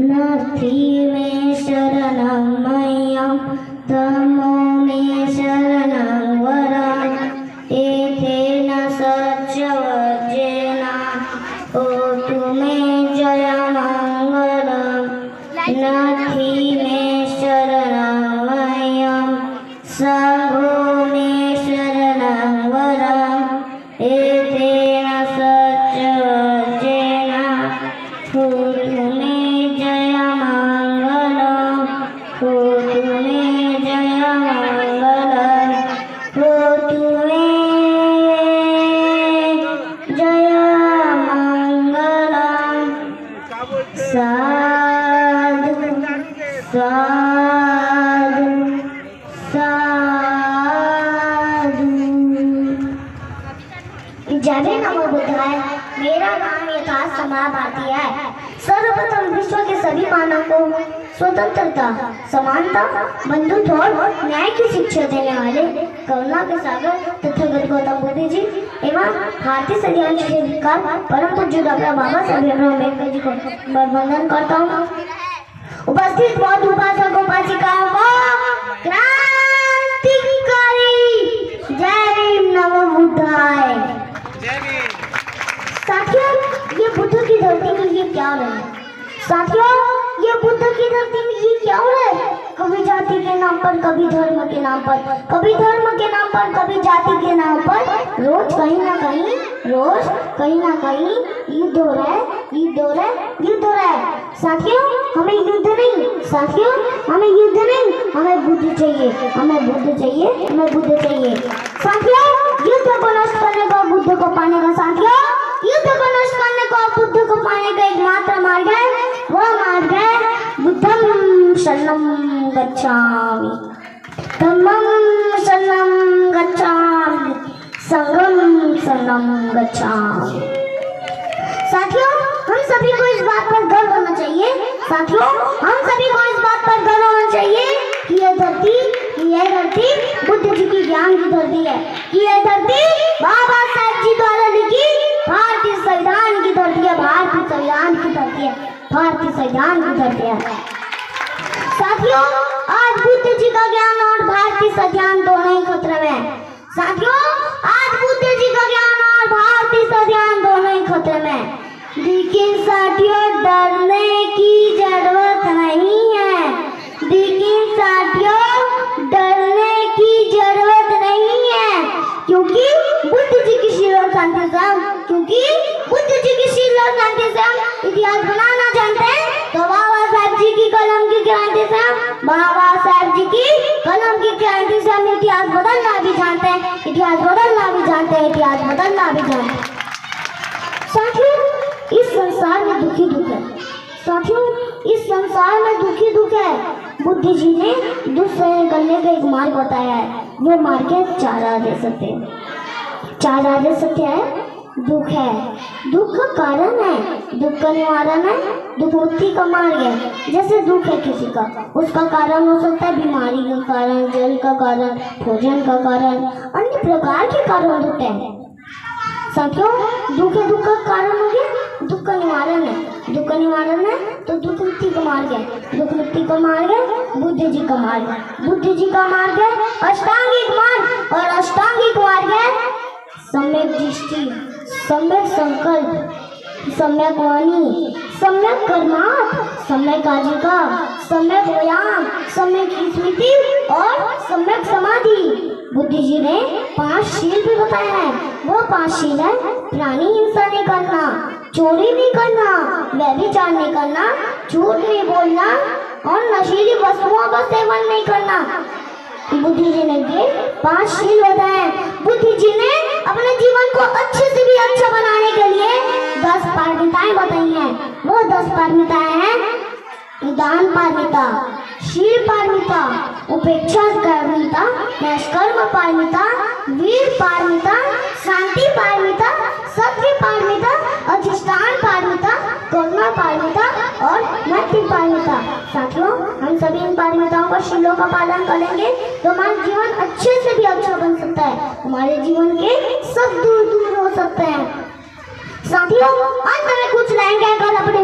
नथी मे शरणं मह्यं तमो मे शरणं वरम् एतेन सत्यवचेन होतु मे जयमङ्गलम् नथी मे शरणं मह्यं संघो मे शरणं वरम् एतेन सत्यवचेन होतु मे जयमङ्गलम् होतु मे जयमङ्गलम् होतु मे जयमङ्गलम् साधु साधु साधु। जय नमो बुद्धाय। मेरा नाम यथार्थ समाभारती है। सर्वप्रथम विश्व के सभी मानव को स्वतंत्रता, समानता, बंधुत्व और न्याय की शिक्षा देने वाले करुणा के सागर तथागत गौतम बुद्ध जी एवं भारतीय संविधान के विकार परम पूज्य डॉक्टर बाबा साहेब भीमराव अम्बेडकर जी को वंदन करता हूँ। उपस्थित बौद्ध उपासक उपासिकाओं को क्रांतिकारी जय भीम नमो बुद्धाय। साथियों, ये बुद्ध की धरती में ये क्या हो रहा है? साथियों, ये बुद्ध की धरती में ये क्या हो रहा है? कभी जाति के नाम पर, कभी धर्म के नाम पर, कभी धर्म के नाम पर, कभी जाति के नाम पर रोज कहीं ना कहीं युद्ध हो रहा है, युद्ध हो रहा है, युद्ध हो रहा है। साथियों, हमें युद्ध नहीं, साथियों हमें युद्ध नहीं, हमें बुद्ध चाहिए, हमें बुद्ध चाहिए, हमें बुद्ध चाहिए। साथियों, युद्ध को नष्ट करने को, बुद्ध को पाने का, साथियों युद्ध को नष्ट करने को, बुद्ध को पाने का एकमात्र मार्ग है, वो मार्ग है बुद्धं शरणं गच्छामि, धम्मं शरणं गच्छामि, संघं शरणं गच्छामि। साथियों, हम सभी को इस बात पर गर्व होना चाहिए, साथियों हम सभी को इस बात पर गर्व होना चाहिए कि यह धरती बुद्ध जी की ज्ञान की धरती है, कि यह धरती बाबा साहेब जी द्वारा लिखी भारतीय संविधान की धरती है, भारतीय संविधान की धरती है, भारतीय संविधान की धरती है। साथियों, आज बुद्ध जी का ज्ञान और भारतीय संविधान दोनों ही खतरे में है। साथियों, आज बुद्ध जी का ज्ञान और भारतीय संविधान दोनों ही खतरे में है। लेकिन साथियों, डरने की जरूरत नहीं है, लेकिन साथियों डरने की जरूरत नहीं है, क्योंकि बुद्ध जी की शील और शांति से हम इतिहास बनाना जानते हैं। तो बाबा साहेब जी की कलम की क्रांति से हम इतिहास बदलना भी जानते हैं, इतिहास बदलना भी जानते हैं। साथियों, इस संसार में दुखी दुख है, साथियों इस संसार में दुखी दुख है। बुद्ध जी ने दुख सहन करने का एक मार्ग बताया है, वो मार्ग है चार आर्य सत्य। चार आर्य सत्य है, दुख है, दुख का कारण है, दुख का निवारण है, दुख मुक्ति का मार्ग है। जैसे दुख है किसी का, उसका कारण हो सकता है बीमारी का कारण, जल का कारण, भोजन का कारण, अन्य प्रकार के कारण होते हैं। साथियों, दुख है, दुख का कारण हो गया, दुख का निवारण है, दुख का निवारण है तो दुख मुक्ति का मार्ग है, दुख मुक्ति का मार्ग है बुद्ध जी का मार्ग, बुद्ध जी का मार्ग है अष्टांगिक मार्ग, और अष्टांगिक मार्ग है सम्यक दृष्टि, सम्यक संकल्प, सम्यक वाणी, सम्यक कर्मार्थ, सम्यक आजीविका, सम्यक व्यायाम, सम्यक स्मृति और सम्यक समाधि। बुद्ध जी ने 5 शील भी बताया है। वो 5 शील है प्राणी हिंसा नहीं करना, चोरी नहीं करना, व्यभिचार नहीं करना, झूठ नहीं बोलना और नशीली वस्तुओं का सेवन नहीं करना। बुद्ध जी ने ये 5 शील बताए। बुद्ध जी ने अपने जीवन को अच्छे से भी अच्छा बनाने के लिए 10 पारमिताएं बताई हैं। वो 10 पारमिताएं हैं दान पारमिता, शील पारमिता, उपेक्षा पारमिता, निष्कर्म पारमिता, वीर पारमिता, शांति पारमिता, सत्य पारमिता, अधिष्ठान पारमिता, करुणा पारमिता और मैत्री पारमिता। साथियों, हम सभी इन पारमिताओं का शीलों का पालन करेंगे तो हमारा जीवन अच्छे से भी अच्छा बन सकता है, हमारे जीवन के सब दूर दूर हो सकते हैं। साथियों, अंत में कुछ लाइन कहकर अपने